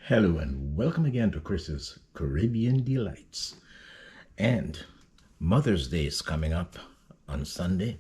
Hello and welcome again to Chris's Caribbean Delights. And Mother's Day is coming up on Sunday,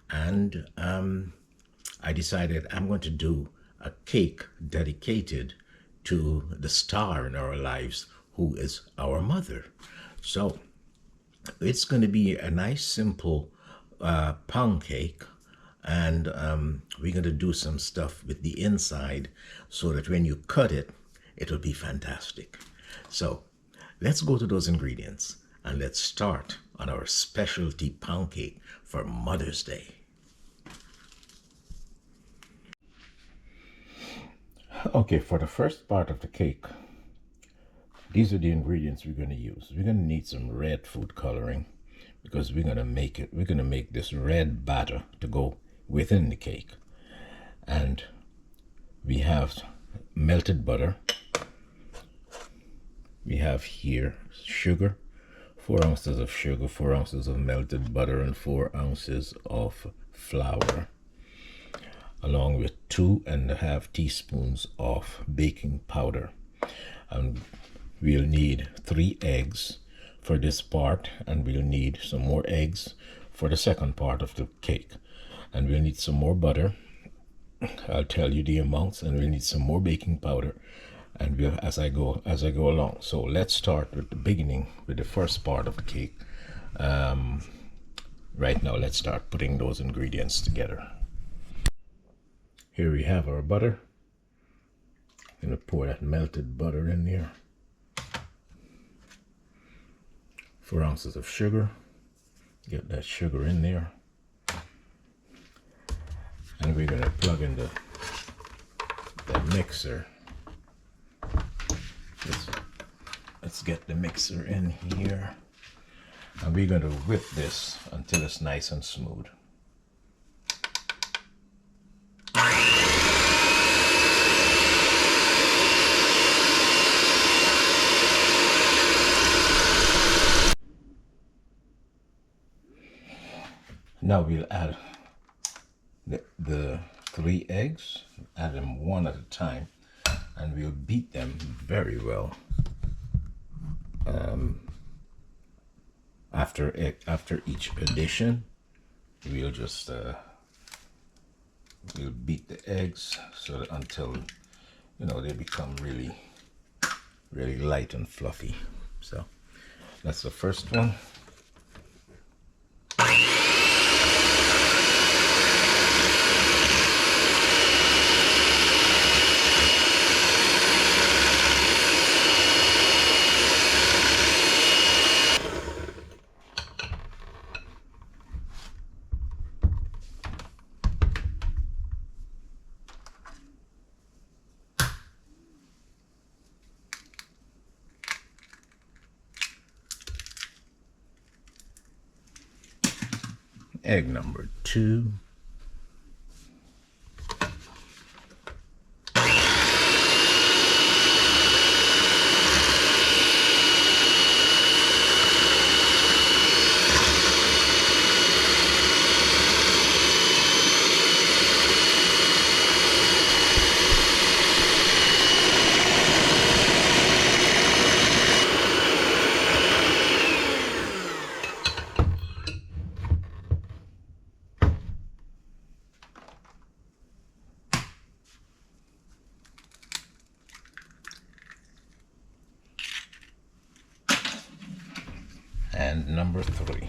and I decided I'm going to do a cake dedicated to the star in our lives, who is our mother. So it's going to be a nice, simple pound cake, and we're going to do some stuff with the inside so that when you cut it, it'll be fantastic. So let's go to those ingredients and let's start on our specialty pound cake for Mother's Day. Okay, for the first part of the cake, these are the ingredients we're going to use. We're going to need some red food coloring because we're going to make this red batter to go within the cake. And we have melted butter. We have here sugar, 4 ounces of sugar, 4 ounces of melted butter, and 4 ounces of flour, along with 2.5 teaspoons of baking powder. And we'll need 3 eggs for this part, and we'll need some more eggs for the second part of the cake. And we'll need some more butter. I'll tell you the amounts, and we'll need some more baking powder, and we'll as I go along. So let's start with the beginning, with the first part of the cake. Right now, let's start putting those ingredients together. Here we have our butter. I'm gonna pour that melted butter in there. 4 ounces of sugar. Get that sugar in there. And we're gonna plug in the mixer. Let's get the mixer in here. And we're gonna whip this until it's nice and smooth. Now we'll add the 3 eggs, add them one at a time, and we'll beat them very well. After each addition, we'll just we'll beat the eggs so that until they become really light and fluffy. So that's the first one. Egg number 2. And number 3.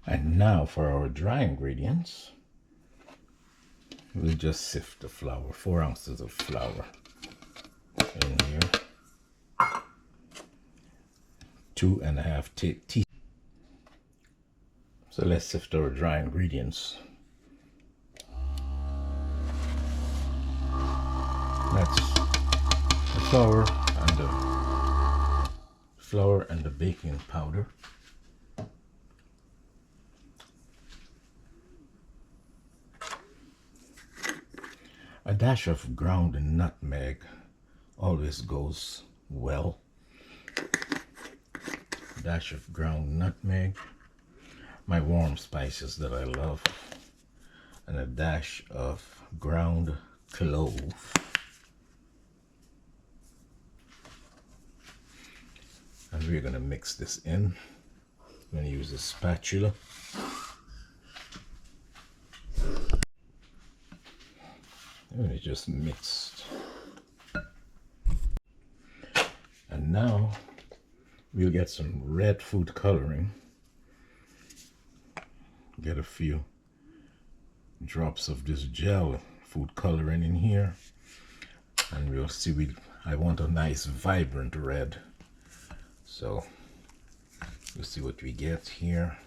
And now for our dry ingredients, we'll just sift the flour, 4 ounces of flour in here, 2.5 teaspoons. So let's sift our dry ingredients. That's the flour and the baking powder. A dash of ground nutmeg always goes well. dash of ground nutmeg, my warm spices that I love, and a dash of ground clove. And we're going to mix this in. I'm going to use a spatula. And it just mixed. And now we'll get some red food coloring. Get a few drops of this gel food coloring in here. And we'll see, I want a nice vibrant red. So we'll see what we get here.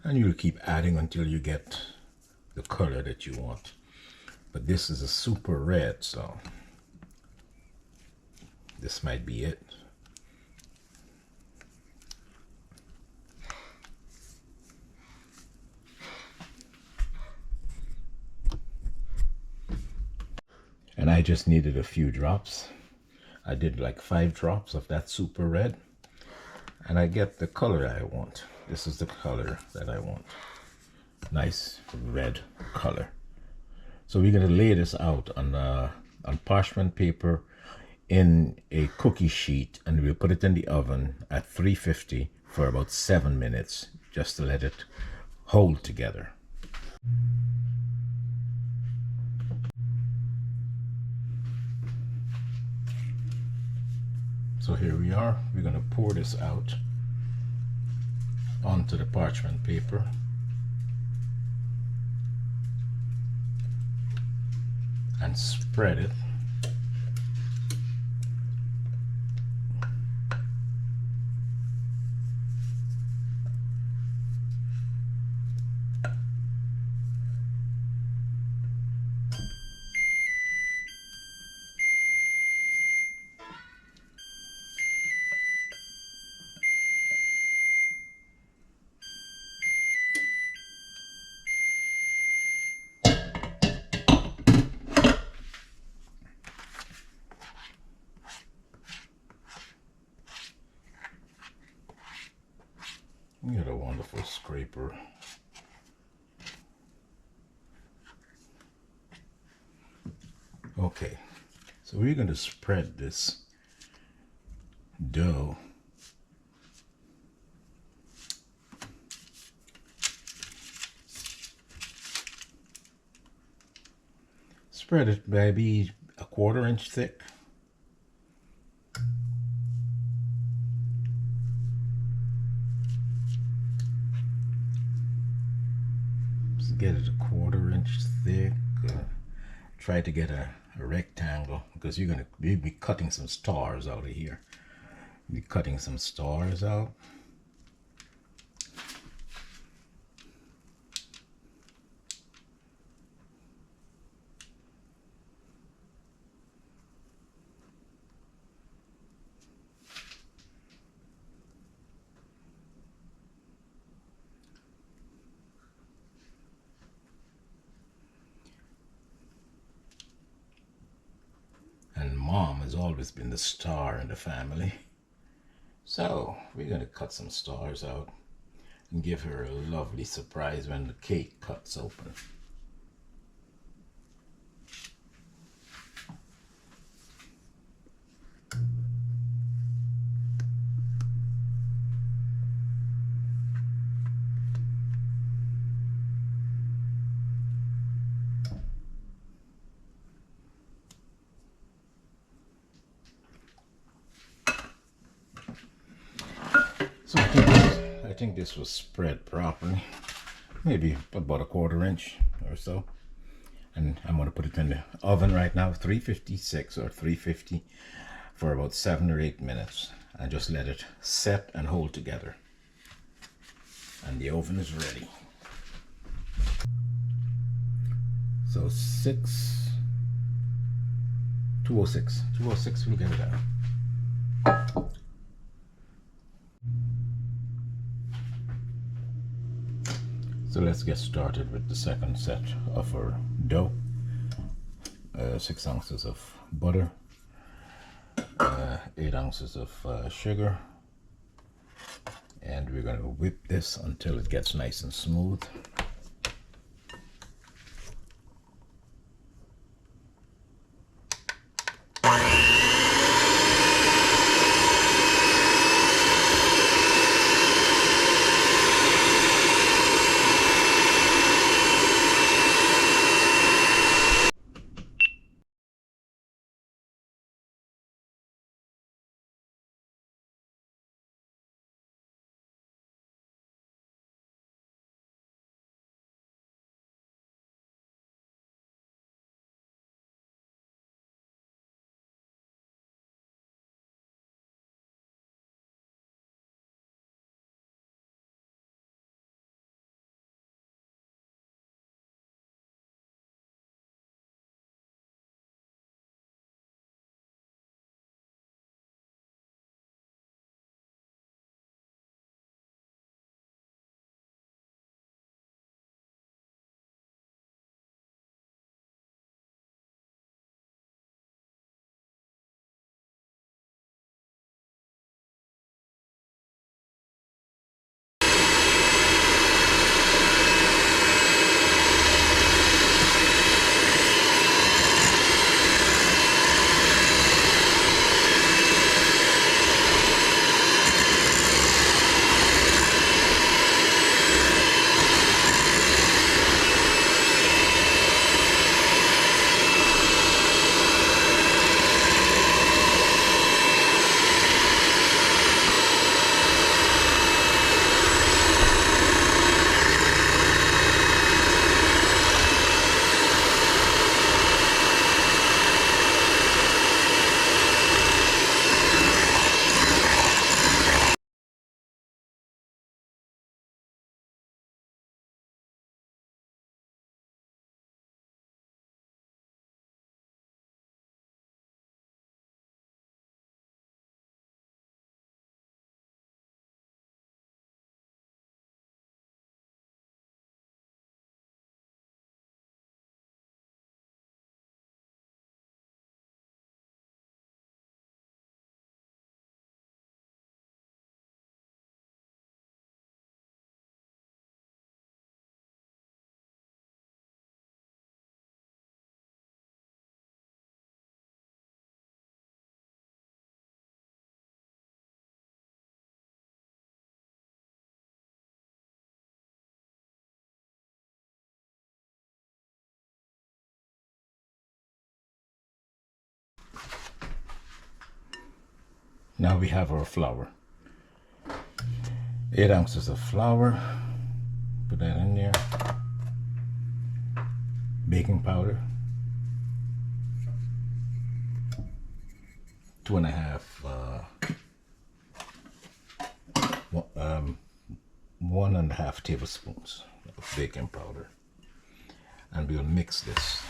And you'll keep adding until you get the color that you want. But this is a super red, so this might be it. And I just needed a few drops. I did like 5 drops of that super red. And I get the color I want. This is the color that I want. Nice red color. So we're going to lay this out on parchment paper in a cookie sheet, and we'll put it in the oven at 350 for about 7 minutes, just to let it hold together. So here we are. We're going to pour this out onto the parchment paper. And spread it. You got a wonderful scraper. Okay, so we're going to spread this dough spread it maybe a 1/4 inch thick. Get it a 1/4 inch thick. Try to get a rectangle, because you'll be cutting some stars out of here. You'll be cutting some stars out. And Mom has always been the star in the family. So we're going to cut some stars out and give her a lovely surprise when the cake cuts open. So I think this was spread properly, maybe about a 1/4 inch or so. And I'm going to put it in the oven right now, 356 or 350 for about 7 or 8 minutes, and just let it set and hold together. And the oven is ready. So 206, we'll get it out. So let's get started with the second set of our dough. 6 ounces of butter, 8 ounces of sugar, And we're going to whip this until it gets nice and smooth. Now we have our flour. 8 ounces of flour. Put that in there. Baking powder. 2.5 1.5 tablespoons of baking powder, and we'll mix this.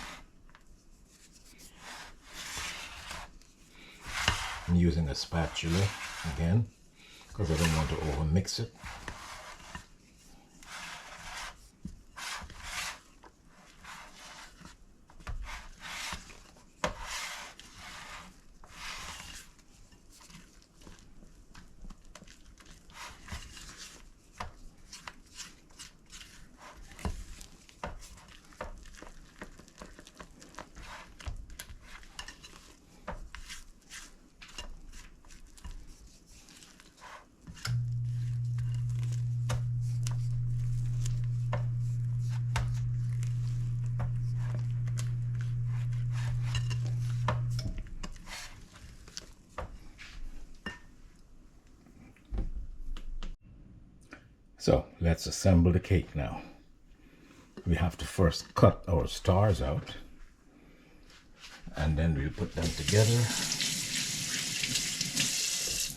I'm using a spatula again because I don't want to over mix it. So let's assemble the cake now. We have to first cut our stars out, and then we'll put them together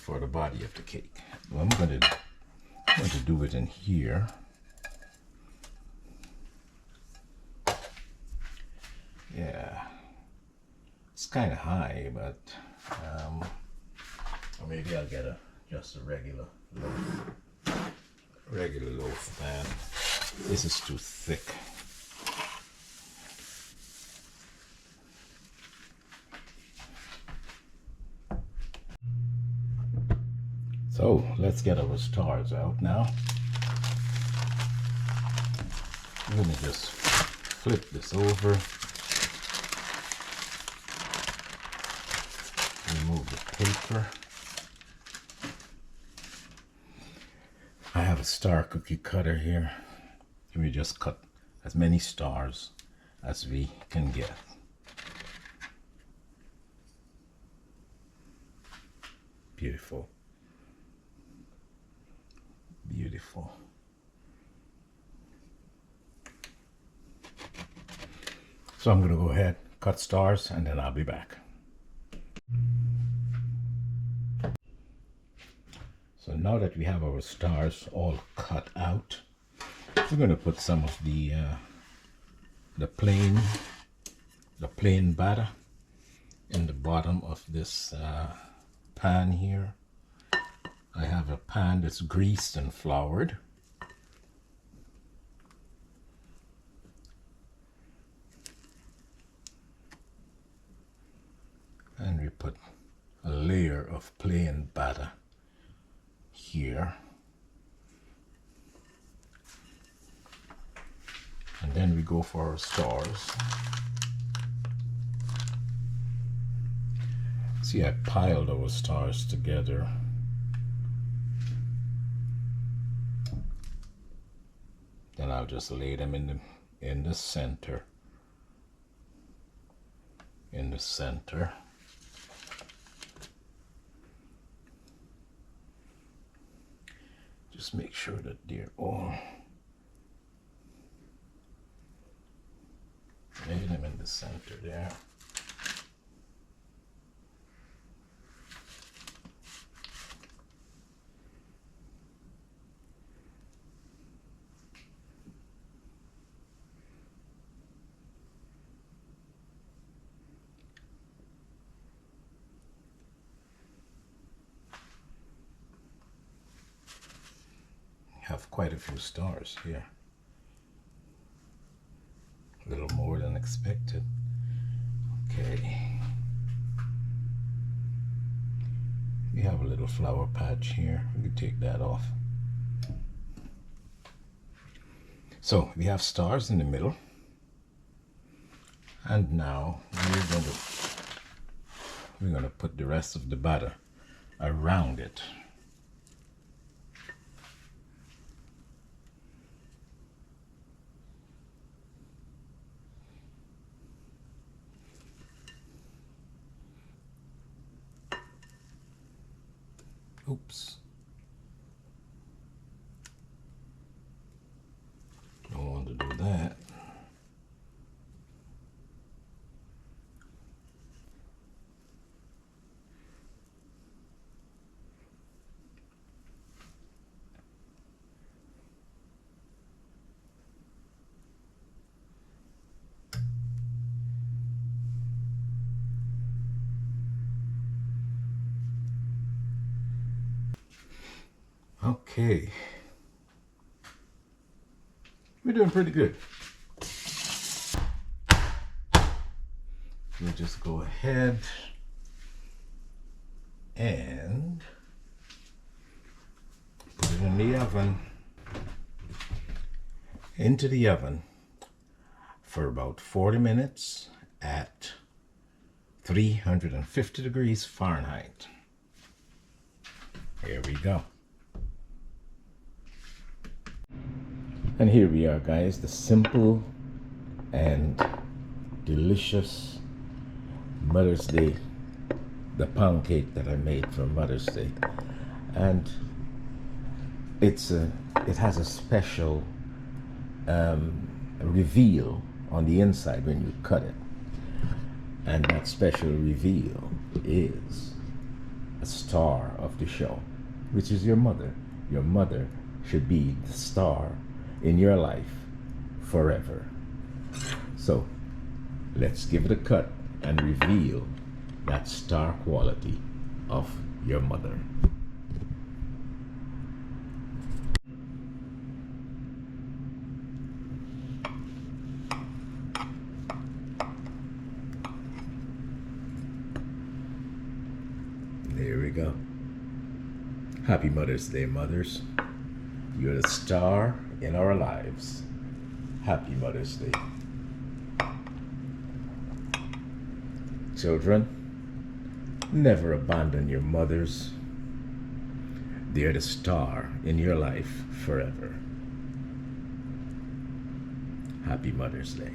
for the body of the cake. Well, I'm going to do it in here. Yeah, it's kind of high, but or maybe I'll get just a regular loaf pan. This is too thick. So let's let's get our stars out now. I'm going to just flip this over, remove the paper. I have a star cookie cutter here. We just cut as many stars as we can get. Beautiful. Beautiful. So I'm going to go ahead, cut stars, and then I'll be back. So now that we have our stars all cut out, we're going to put some of the plain batter in the bottom of this pan here. I have a pan that's greased and floured. And we put a layer of plain batter here. And then we go for our stars. See, I piled our stars together. Then I'll just lay them in the center. In the center. Just make sure that they're all. Lay them in the center there. Have quite a few stars here. A little more than expected. Okay. We have a little flower patch here. We can take that off. So we have stars in the middle. And now we're going to put the rest of the batter around it. Oops. Don't want to do that. Okay, we're doing pretty good. We'll just go ahead and put it in the oven, into the oven for about 40 minutes at 350 degrees Fahrenheit. Here we go. And here we are, guys, the simple and delicious Mother's Day, the pound cake that I made for Mother's Day. And it has a special reveal on the inside when you cut it. And that special reveal is a star of the show, which is your mother. Your mother should be the star in your life forever. So let's give it a cut and reveal that star quality of your mother. There we go. Happy Mother's Day, mothers. You're the star in our lives. Happy Mother's Day. Children, never abandon your mothers. They're the star in your life forever. Happy Mother's Day.